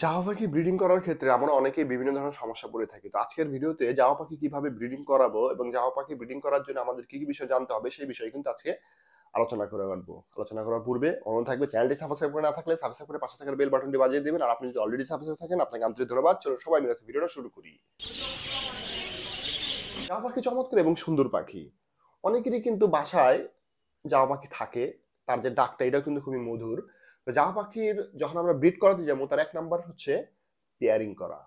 Java পাখি breeding করার ক্ষেত্রে আমরা অনেকেই বিভিন্ন ধরনের সমস্যা পড়ে থাকি। তো আজকের ভিডিওতে জাভা পাখি কিভাবে ব্রিডিং করাবো এবং জাভা পাখি ব্রিডিং করার জন্য আমাদের কি কি বিষয় জানতে হবে সেই বিষয়ে কিন্তু আজকে আলোচনা করে রাখবো। আলোচনা করার পূর্বে অনুরোধ থাকবে, চ্যানেলটি সাবস্ক্রাইব করে না থাকলে সাবস্ক্রাইব করে পাশে থাকার বেল বাটনটি বাজিয়ে দিবেন। আর আপনি যদি অলরেডি সাবস্ক্রাইব থাকেন আপনাকে আন্তরিক ধন্যবাদ। চলো সবাই মিলে ভিডিওটা শুরু করি। জাভা পাখি চমৎকার এবং সুন্দর পাখি। অনেকেরই কিন্তু বাসায় জাভা পাখি থাকে, তার যে ডাকটা এটাও কিন্তু খুবই মধুর। তো জাভা পাখির যখন আমরা ব্রিড করাতে যাবো তার এক নাম্বার হচ্ছে পেয়ারিং করা।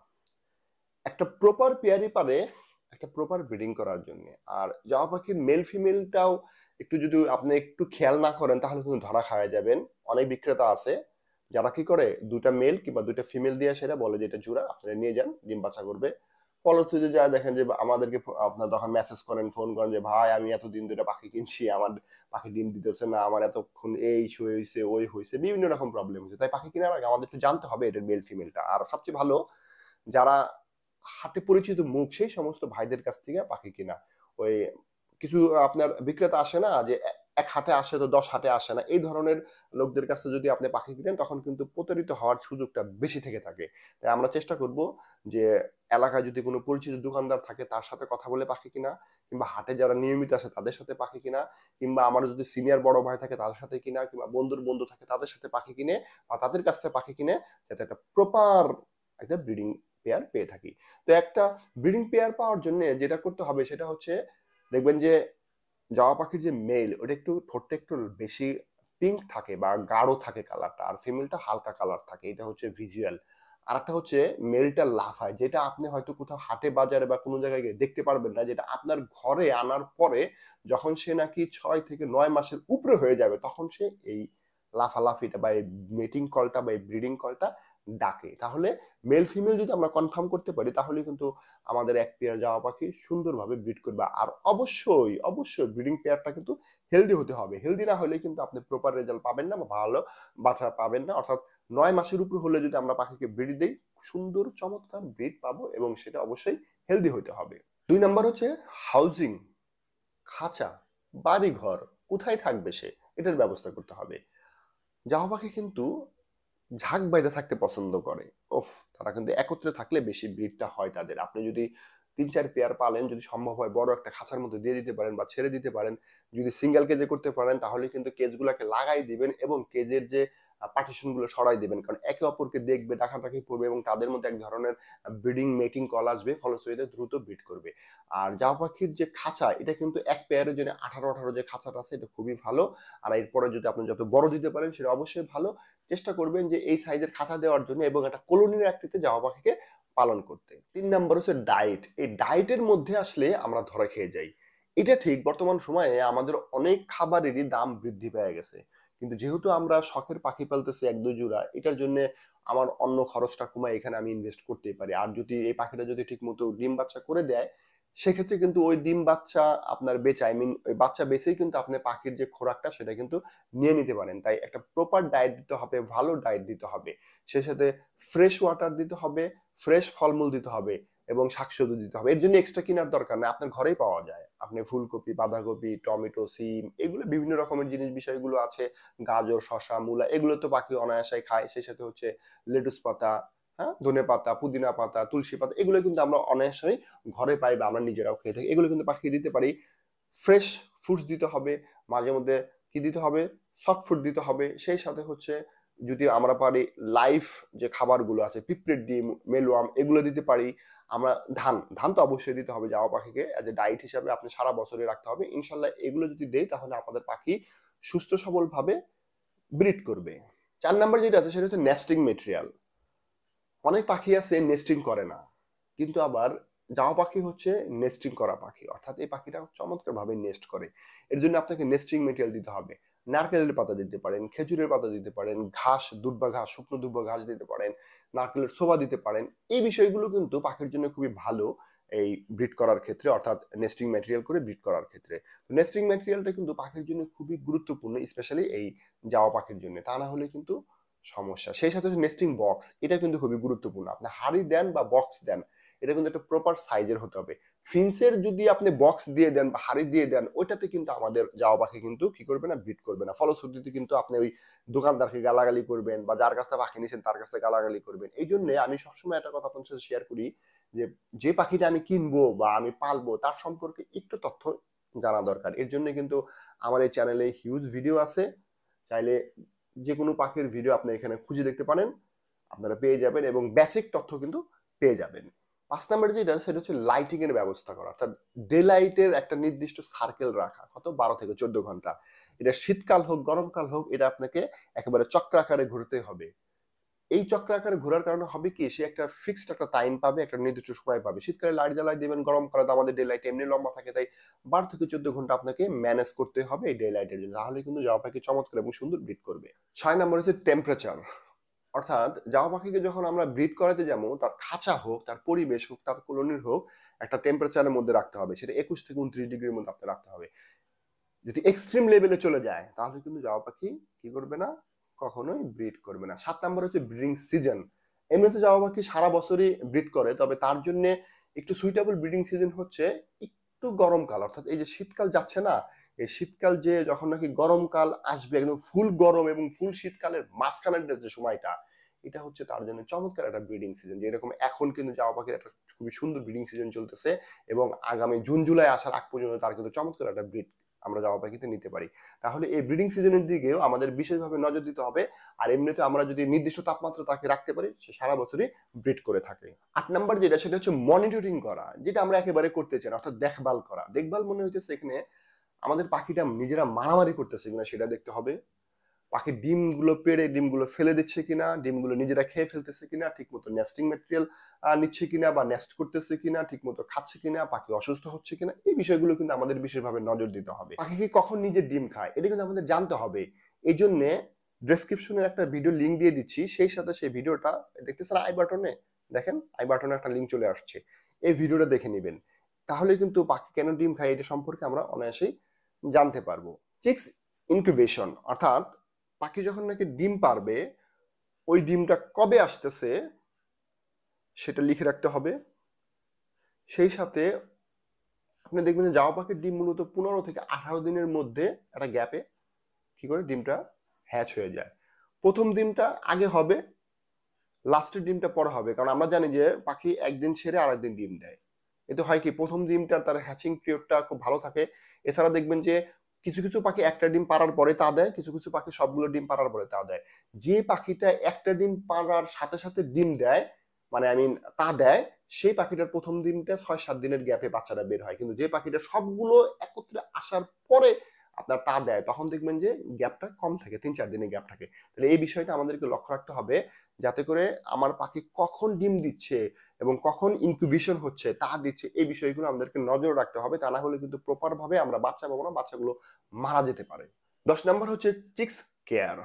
একটা প্রপার পেয়ারি পারে একটা প্রপার ব্রিডিং করার জন্য। আর জামা পাখির মেল ফিমেলটাও একটু যদি আপনি একটু খেয়াল না করেন তাহলে কিন্তু ধরা খাওয়া যাবেন। অনেক বিক্রেতা আছে যারা কি করে দুটা মেল কিংবা দুইটা ফিমেল দিয়ে সেটা বলে যে এটা জোড়া, আপনারা নিয়ে যান, ডিম বাচ্চা করবে। পলিসিতে যা দেখেন যে আমাদেরকে আপনার তখন মেসেজ করেন, ফোন করেন যে ভাই আমি এতদিন দুটা পাখি কিনছি, আমার পাখি ডিম দিতেছে না, আমার এতক্ষণ এই হয়েছে ওই হয়েছে, বিভিন্ন রকম প্রবলেম হয়েছে। তাই পাখি কেনার আগে আমাদের একটু জানতে হবে এটার মেল ফিমেলটা। আর সবচেয়ে ভালো যারা হাটে পরিচিত মুখ সেই সমস্ত ভাইদের কাছ থেকে পাখি কিনা। ওই কিছু আপনার বিক্রেতা আসে না যে এক হাটে আসে তো 10 হাটে আসে না, এই ধরনের লোকদের কাছে যদি আপনি পাখি কিনেন তখন কিন্তু প্রতারিত হওয়ার সুযোগটা বেশি থেকে থাকে। তাই আমরা চেষ্টা করব যে এলাকায় যদি কোনো পরিচিত দোকানদার থাকে তার সাথে কথা বলে পাখি কিনা, কিংবা হাটে যারা নিয়মিত আছে তাদের সাথে পাখি কিনা, কিংবা আমার যদি সিনিয়র বড় ভাই থাকে তাদের সাথে কিনা, কিংবা বন্ধুর বন্ধু থাকে তাদের সাথে পাখি কিনে বা তাদের কাছ থেকে পাখি কিনে যাতে একটা প্রপার একটা ব্রিডিং পেয়ার পেয়ে থাকি। তো একটা ব্রিডিং পেয়ার পাওয়ার জন্য যেটা করতে হবে সেটা হচ্ছে, দেখবেন যে জামা পাখির যে মেল ওটা একটু ঠোঁটটা একটু বেশি পিঙ্ক থাকে বা গাঢ় থাকে কালারটা, আর ফিমেলটা হালকা কালার থাকে। এটা হচ্ছে ভিজুয়াল। আর একটা হচ্ছে মেলটা লাফায়, যেটা আপনি হয়তো কোথাও হাটে বাজারে বা কোনো জায়গায় গিয়ে দেখতে পারবেন না, যেটা আপনার ঘরে আনার পরে যখন সে নাকি 6 থেকে 9 মাসের উপরে হয়ে যাবে তখন সে এই লাফালাফিটা বা এই মেটিং কলটা বা এই ব্রিডিং কলটা ডাকে। তাহলে মেল ফিমেল যদি আমরা কনফার্ম করতে পারি তাহলে কিন্তু আমাদের এক পেয়ার জামা পাখি সুন্দরভাবে ব্রিড করবে। আর অবশ্যই অবশ্যই ব্রিডিং পেয়ারটা কিন্তু হেলদি হতে হবে। হেলদি না হলে কিন্তু আপনি প্রপার রেজাল্ট পাবেন না বা ভালো বাচ্চা পাবেন না। অর্থাৎ 9 মাসের উপর হলে যদি আমরা পাখিকে ব্রিড দিই সুন্দর চমৎকার ব্রিড পাবো, এবং সেটা অবশ্যই হেলদি হতে হবে। 2 নাম্বার হচ্ছে হাউজিং, খাঁচা, বাড়ি ঘর, কোথায় থাকবে সে এটার ব্যবস্থা করতে হবে। জামা পাখি কিন্তু ঝাঁক বাইরে থাকতে পছন্দ করে। ওফ, তারা কিন্তু একত্রে থাকলে বেশি ব্রিডটা হয় তাদের। আপনি যদি 3-4 পেয়ার পালেন, যদি সম্ভব হয় বড় একটা খাঁচার মধ্যে দিয়ে দিতে পারেন বা ছেড়ে দিতে পারেন। যদি সিঙ্গেল কেজে করতে পারেন তাহলে কিন্তু কেজগুলোকে লাগাই দিবেন এবং কেজের যে পার্টিশন গুলো সরাই দিবেন, কারণ একে অপরকে দেখবে, ডাকাডাকি পড়বে এবং তাদের মধ্যে এক ধরনের ব্রিডিং মেটিং কল আসবে, ফলশ্রুতিতে দ্রুত ব্রিড করবে। আর জামা পাখির যে খাঁচা এটা কিন্তু এক পেয়ারের জন্য 18 যে খাঁচাটা আছে এটা খুবই ভালো। আর এরপরে যদি আপনি যত বড় দিতে পারেন সেটা অবশ্যই ভালো। চেষ্টা করবেন যে এই সাইজের খাঁচা দেওয়ার জন্য এবং একটা কলোনির আকৃতিতে জামা পাখিকে পালন করতে। 3 নাম্বার হচ্ছে ডায়েট। এই ডায়েটের মধ্যে আসলে আমরা ধরা খেয়ে যাই। এটা ঠিক, বর্তমান সময়ে আমাদের অনেক খাবারেরই দাম বৃদ্ধি পেয়ে গেছে, কিন্তু যেহেতু আমরা শখের পাখি পালতেছি 1-2 জোড়া, এটার জন্য আমার অন্য খরচটা কমায় এখানে আমি ইনভেস্ট করতেই পারি। আর যদি এই পাখিটা যদি ঠিক মতো ডিম বাচ্চা করে দেয় সেক্ষেত্রে কিন্তু ওই ডিম বাচ্চা আপনার বেচা, আই মিন ওই বাচ্চা বেচেই কিন্তু আপনি পাখির যে খোরাকটা সেটা কিন্তু নিয়ে নিতে পারেন। তাই একটা প্রপার ডায়েট দিতে হবে, ভালো ডায়েট দিতে হবে, সেই সাথে ফ্রেশ ওয়াটার দিতে হবে, ফ্রেশ ফলমূল দিতে হবে এবং শাকসবজি দিতে হবে। এর জন্য এক্সট্রা কেনার দরকার নেই, আপনার ঘরেই পাওয়া যায়। আপনি ফুলকপি, বাঁধাকপি, টমেটো, সিম, এগুলো বিভিন্ন রকমের জিনিস বিষয়গুলো আছে, গাজর, শশা, মূলা, এগুলো তো পাখি অনায়াসাই খায়। সেই সাথে হচ্ছে লেটুস পাতা, হ্যাঁ, ধনে পাতা, পুদিনা পাতা, তুলসী পাতা, এগুলো কিন্তু আমরা অনায়াসই ঘরে পাই বা আমরা নিজেরাও খেয়ে থাকি। এগুলো কিন্তু পাখি দিতে পারি। ফ্রেশ ফুডস দিতে হবে, মাঝে মধ্যে কি দিতে হবে, সফট ফুড দিতে হবে। সেই সাথে হচ্ছে যদি আমরা পারি লাইফ যে খাবারগুলো আছে, পিঁপড়ের ডিম, মেলওয়ার্ম, এগুলো দিতে পারি। আমরা ধান ধান তো অবশ্যই দিতে হবে জামা পাখিকে অ্যাজ এ ডায়েট হিসাবে, আপনি সারা বছরই রাখতে হবে। ইনশাল্লাহ এগুলো যদি দেই তাহলে আমাদের পাখি সুস্থ সবল ভাবে ব্রিড করবে। 4 নাম্বার যেটা আছে সেটা হচ্ছে নেস্টিং মেটেরিয়াল। অনেক পাখি আছে নেস্টিং করে না, কিন্তু আবার জামা পাখি হচ্ছে নেস্টিং করা পাখি, অর্থাৎ এই পাখিটা চমৎকার ভাবে নেস্ট করে। এর জন্য আপনাকে নেস্টিং মেটেরিয়াল দিতে হবে। নারকেলের পাতা দিতে পারেন, খেজুরের পাতা দিতে পারেন, ঘাস, দুব্বা ঘাস, শুকনো দুব্বা ঘাস দিতে পারেন, নারকেলের ছোবা দিতে পারেন। এই বিষয়গুলো কিন্তু পাখির জন্য খুবই ভালো এই ব্রিড করার ক্ষেত্রে, অর্থাৎ নেস্টিং ম্যাটেরিয়াল করে ব্রিড করার ক্ষেত্রে। তো নেস্টিং ম্যাটেরিয়ালটা কিন্তু পাখির জন্য খুবই গুরুত্বপূর্ণ, স্পেশালি এই জাওয়া পাখির জন্য, তা না হলে কিন্তু সমস্যা। সেই সাথে নেস্টিং বক্স, এটা কিন্তু খুবই গুরুত্বপূর্ণ। আপনি হাড়ি দেন বা বক্স দেন, এটা কিন্তু একটা প্রপার সাইজের হতে হবে। ফিন্সের যদি আপনি বক্স দিয়ে দেন বা হাড়ি দিয়ে দেন, ওইটাতে কিন্তু আমাদের জাওয়া পাখি কিন্তু কি করবে না, ব্রিড করবে না। ফলশ্রুতিতে কিন্তু আপনি ওই দোকানদারকে গালাগালি করবেন বা যার কাছে পাখি নিছেন তার কাছে গালাগালি করবেন। এই জন্য আমি সবসময় একটা কথা আপনার সাথে শেয়ার করি যে যে পাখিটা আমি কিনবো বা আমি পালবো তার সম্পর্কে একটু তথ্য জানা দরকার। এর জন্য কিন্তু আমার এই চ্যানেলে হিউজ ভিডিও আছে, চাইলে যে কোনো পাখির ভিডিও আপনি এখানে খুঁজে দেখতে পারেন, আপনারা পেয়ে যাবেন এবং বেসিক তথ্য কিন্তু পেয়ে যাবেন। 5 নম্বরে যেটা, সেটা হচ্ছে লাইটিং এর ব্যবস্থা করা, অর্থাৎ ডে লাইটের একটা নির্দিষ্ট সার্কেল রাখা, কত 12 থেকে 14 ঘন্টা। এটা শীতকাল হোক গরমকাল হোক, এটা আপনাকে একেবারে চক্রাকারে ঘুরতে হবে। এই চক্রাকারে ঘোরার কারণে হবে কি, সে একটা ফিক্সড একটা টাইম পাবে, একটা নির্দিষ্ট সময় পাবে। শীতকালে লাইট জ্বালাই দিবেন, গরমকালে তো আমাদের ডে লাইট এমনি লম্বা থাকে, তাই 12 থেকে 14 ঘন্টা আপনাকে ম্যানেজ করতে হবে এই ডে লাইটের জন্য, তাহলে কিন্তু জামা পাখি চমৎকার এবং সুন্দর ব্রিড করবে। 6 নম্বর হচ্ছে টেম্পারেচার, অর্থাৎ জামা পাখিকে যখন আমরা ব্রিড করাতে যাবো, তার খাঁচা হোক, তার পরিবেশ হোক, তার কলোনির হোক, একটা টেম্পারেচারের মধ্যে রাখতে হবে। সেটা 21 থেকে 29 ডিগ্রির মধ্যে আপনার রাখতে হবে। যদি এক্সট্রিম লেভেলে চলে যায় তাহলে কিন্তু জামা পাখি কি করবে না, কখনোই ব্রিড করবে না। 7 নম্বর হচ্ছে ব্রিডিং সিজন। এমনিতে জামা পাখি সারা বছরই ব্রিড করে, তবে তার জন্য একটু সুইটেবল ব্রিডিং সিজন হচ্ছে একটু গরমকাল, অর্থাৎ এই যে শীতকাল যাচ্ছে না, এই শীতকাল যে যখন নাকি গরমকাল আসবে, একদম ফুল গরম এবং ফুল শীতকালের মাঝখানের যে সময়টা, এটা হচ্ছে তার জন্য চমৎকার একটা ব্রিডিং সিজন। যেরকম এখন কিন্তু জামা পাখির একটা খুবই সুন্দর ব্রিডিং সিজন চলতেছে এবং আগামী জুন জুলাই আসার আগ পর্যন্ত তার কিন্তু চমৎকার একটা ব্রিড আমরা জামা পাখিতে নিতে পারি। তাহলে এই ব্রিডিং সিজনের দিকেও আমাদের বিশেষভাবে নজর দিতে হবে। আর এমনিতে আমরা যদি নির্দিষ্ট তাপমাত্রা তাকে রাখতে পারি, সে সারা বছরই ব্রিড করে থাকে। 8 নাম্বার যেটা, সেটা হচ্ছে মনিটরিং করা, যেটা আমরা একেবারে করতে চাই, অর্থাৎ দেখভাল করা। দেখভাল মনে হইতেছে এখানে আমাদের পাখিটা নিজেরা মারামারি করতেছে কিনা সেটা দেখতে হবে। পাখির ডিমগুলো পেড়ে ডিমগুলো ফেলে দিচ্ছে কিনা, ডিমগুলো নিজেরা খেয়ে ফেলতেছে কিনা, ঠিক মতো নেস্টিং ম্যাটেরিয়াল নিচ্ছে কিনা বা নেস্ট করতেছে কিনা, ঠিক মতো খাচ্ছে কিনা, পাখি অসুস্থ হচ্ছে কিনা, এই বিষয়গুলো কিন্তু আমাদের বিশেষভাবে নজর দিতে হবে। পাখিকে কখন নিজে ডিম খায় এটা কিন্তু আমাদের জানতে হবে। এই জন্য ডেসক্রিপশনের একটা ভিডিও লিঙ্ক দিয়ে দিচ্ছি, সেই সাথে সেই ভিডিওটা দেখতেছেন আই বাটনে, দেখেন আই বাটনে একটা লিঙ্ক চলে আসছে, এই ভিডিওটা দেখে নেবেন। তাহলে কিন্তু পাখি কেন ডিম খায় এটা সম্পর্কে আমরা অনায়াসেই জানতে পারবো। চিক্স ইনকিউবেশন, অর্থাৎ পাখি যখন নাকি ডিম পারবে, ওই ডিমটা কবে আসতেছে সেটা লিখে রাখতে হবে। সেই সাথে আপনি দেখবেন যে জামা পাখির ডিম মূলত 15 থেকে 18 দিনের মধ্যে একটা গ্যাপে কি করে ডিমটা হ্যাচ হয়ে যায়। প্রথম ডিমটা আগে হবে, লাস্টের ডিমটা পরে হবে, কারণ আমরা জানি যে পাখি একদিন ছেড়ে আরেকদিন ডিম দেয়। এতে হয় কি, প্রথম ডিমটা তার হ্যাচিং পিরিয়ডটা খুব ভালো থাকে। এছাড়া দেখবেন যে কিছু কিছু পাখি একটা ডিম পাড়ার পরে তা দেয়, কিছু কিছু পাখি সবগুলো ডিম পাড়ার পরে তা দেয়। যে পাখিটা একটা ডিম পাড়ার সাথে সাথে ডিম দেয়, মানে তা দেয়, সেই পাখিটার প্রথম ডিমটা 6-7 দিনের গ্যাপে বাচ্চাটা বের হয়। কিন্তু যে পাখিটা সবগুলো একত্রে আসার পরে আপনার তা দেয়, তখন দেখবেন যে গ্যাপটা কম থাকে, 3-4 দিনের গ্যাপ থাকে। তাহলে এই বিষয়টা আমাদেরকে লক্ষ্য রাখতে হবে, যাতে করে আমার পাখি কখন ডিম দিচ্ছে এবং কখন ইনকিউবেশন হচ্ছে তা দিচ্ছে, এই বিষয়গুলো আমাদেরকে নজর রাখতে হবে। তা না হলে কিন্তু প্রপার ভাবে আমরা বাচ্চা পাবো না, বাচ্চাগুলো মারা যেতে পারে। 10 নম্বর হচ্ছে চিক্স কেয়ার,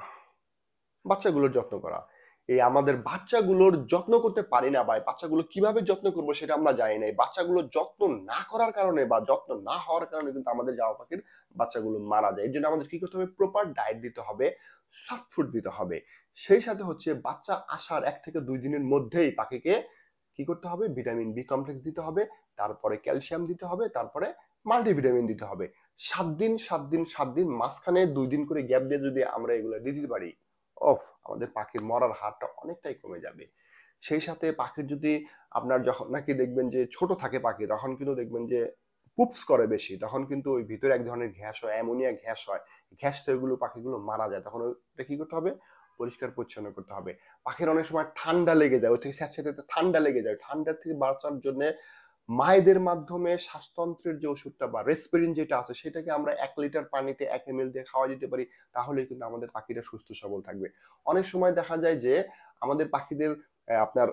বাচ্চাগুলোর যত্ন করা। এই আমাদের বাচ্চাগুলোর যত্ন করতে পারি না, বা বাচ্চাগুলো কিভাবে যত্ন করবো সেটা আমরা জানি না। এই বাচ্চাগুলোর যত্ন না করার কারণে বা যত্ন না হওয়ার কারণে কিন্তু আমাদের জামা পাখির বাচ্চাগুলো মারা যায়। এর জন্য আমাদের কি করতে হবে, প্রপার ডায়েট দিতে হবে, সফট ফুড দিতে হবে। সেই সাথে হচ্ছে বাচ্চা আসার 1 থেকে 2 দিনের মধ্যেই পাখিকে কি করতে হবে, ভিটামিন বি কমপ্লেক্স দিতে হবে, তারপরে ক্যালসিয়াম দিতে হবে, তারপরে মাল্টিভিটামিন দিতে হবে। 7 দিন 7 দিন 7 দিন মাঝখানে 2 দিন করে গ্যাপ দিয়ে যদি আমরা এগুলো দিয়ে দিতে পারি, আমাদের পাখির মরার হারটা অনেকটাই কমে যাবে। সেই সাথে পাখির যদি আপনার যখন নাকি দেখবেন যে ছোট থাকে পাখি, তখন কিন্তু দেখবেন যে পুপস করে বেশি, তখন কিন্তু ওই ভিতরে এক ধরনের গ্যাস হয়, অ্যামোনিয়া গ্যাস হয়, গ্যাস থেকে এগুলো পাখিগুলো মারা যায়। তখন ওটা কি করতে হবে, পরিষ্কার পরিচ্ছন্ন করতে হবে। পাখির অনেক সময় ঠান্ডা লেগে যায়, ওই থেকে স্যাঁতস্যাঁতে ঠান্ডা লেগে যায়, ঠান্ডার থেকে বাঁচার জন্য মায়েদের মাধ্যমে শ্বাসতন্ত্রের যে ওষুধটা বা রেসপিরিন যেটা আছে, সেটাকে আমরা 1 লিটার পানিতে 1 ml দিয়ে খাওয়া দিতে পারি, তাহলে কিন্তু আমাদের পাখিটা সুস্থ সবল থাকবে। অনেক সময় দেখা যায় যে আমাদের পাখিদের আপনার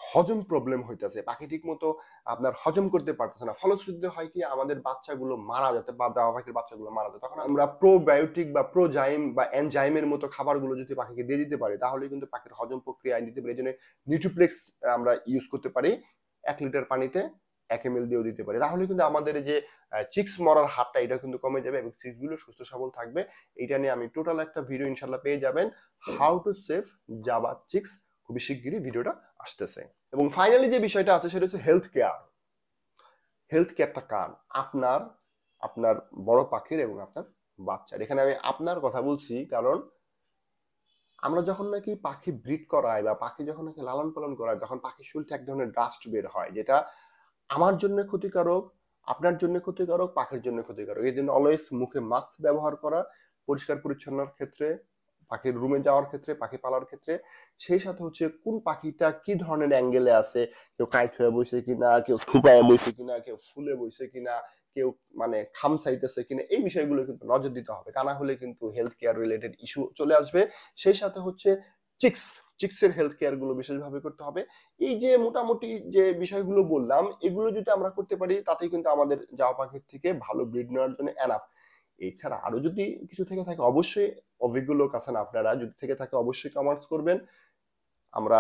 হজম প্রবলেম হইতেছে, পাখি ঠিক মতো আপনার হজম করতে পারতেছে না, ফলশ্রুতিতে হয় কি, আমাদের বাচ্চাগুলো মারা যেতে বা জামা পাখির বাচ্চাগুলো মারা যায়। তখন আমরা প্রোবায়োটিক বা প্রোজাইম বা এনজাইমের মতো খাবারগুলো যদি পাখিকে দিয়ে দিতে পারি, তাহলে কিন্তু পাখির হজম প্রক্রিয়ায় দিতে পারি। এই জন্য নিউট্রিপ্লেক্স আমরা ইউজ করতে পারি, 1 লিটার পানিতে 1 ml দিয়েও দিতে পারি। তাহলে কিন্তু আমাদের যে চিক্স মরার হারটা এটা কিন্তু কমে যাবে এবং চিক্স গুলো সুস্থ সবল থাকবে। এইটা নিয়ে আমি টোটাল একটা ভিডিও ইনশাল্লাহ পেয়ে যাবেন, how to save Java chicks, খুবই শিগগিরই ভিডিওটা আসতেছে। এবং ফাইনালি যে বিষয়টা আছে সেটা হচ্ছে হেলথ কেয়ার। হেলথ কেয়ারটা কার? আপনার, আপনার বড় পাখির এবং আপনার বাচ্চার। এখানে আমি আপনার কথা বলছি কারণ আমরা যখন নাকি পাখি ব্রিড করাই বা পাখি যখন নাকি লালন পালন করাই, তখন পাখির শরীর থেকে এক ধরনের ডাস্ট বের হয়, যেটা আমার জন্য ক্ষতিকারক, আপনার জন্য ক্ষতিকারক, পাখির জন্য ক্ষতিকারক। এই জন্য অলওয়েজ মুখে মাস্ক ব্যবহার করা, পরিষ্কার পরিচ্ছন্নর ক্ষেত্রে, পাখির রুমে যাওয়ার ক্ষেত্রে, পাখি পালার ক্ষেত্রে। সেই সাথে হচ্ছে কোন পাখিটা কি ধরনের অ্যাঙ্গেলে আছে, কেউ কাইট হয়ে বসে কিনা, কেউ থুপায় বসে কিনা, কেউ ফুলে বসে কিনা, কেউ মানে খামচাইতেছে কিনা, এই বিষয়গুলো কিন্তু নজর দিতে হবে। তা না হলে কিন্তু হেলথ কেয়ার রিলেটেড ইস্যু চলে আসবে। সেই সাথে হচ্ছে চিক্স, চিক্সের হেলথ কেয়ার গুলো বিশেষভাবে করতে হবে। এই যে মোটামুটি যে বিষয়গুলো বললাম, এগুলো যদি আমরা করতে পারি তাতেই কিন্তু আমাদের জাওয়া পাখির থেকে ভালো ব্রিড নেওয়ার জন্য এনাফ। এছাড়া আরো যদি কিছু থেকে থাকে, অবশ্যই অভিজ্ঞ লোক আছেন আপনারা, যদি থেকে থাকে অবশ্যই কমেন্টস করবেন, আমরা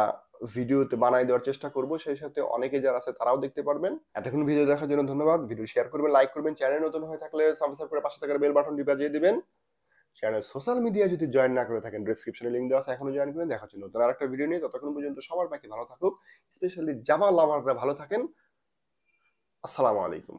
ভিডিওতে বানাই দেওয়ার চেষ্টা করব। সেই সাথে অনেকে যারা আছে তারাও দেখতে পারবেন। এতক্ষণ ভিডিও দেখার জন্য ধন্যবাদ। ভিডিও শেয়ার করবেন, লাইক করবেন, চ্যানেল নতুন হয়ে থাকলে সাবস্ক্রাইব করে পাশে থাকা বেল বাটনটি বাজিয়ে দিবেন। চ্যানেল সোশ্যাল মিডিয়া যদি জয়েন না করে থাকেন, ডেসক্রিপশনে লিংক দেওয়া আছে, এখনো জয়েন করে দেখার জন্য। নতুন আরেকটা ভিডিও নিয়ে ততক্ষণ পর্যন্ত সবার পাখি ভালো থাকুক, স্পেশালি জাভা লাভাররা ভালো থাকেন। আসসালামু আলাইকুম।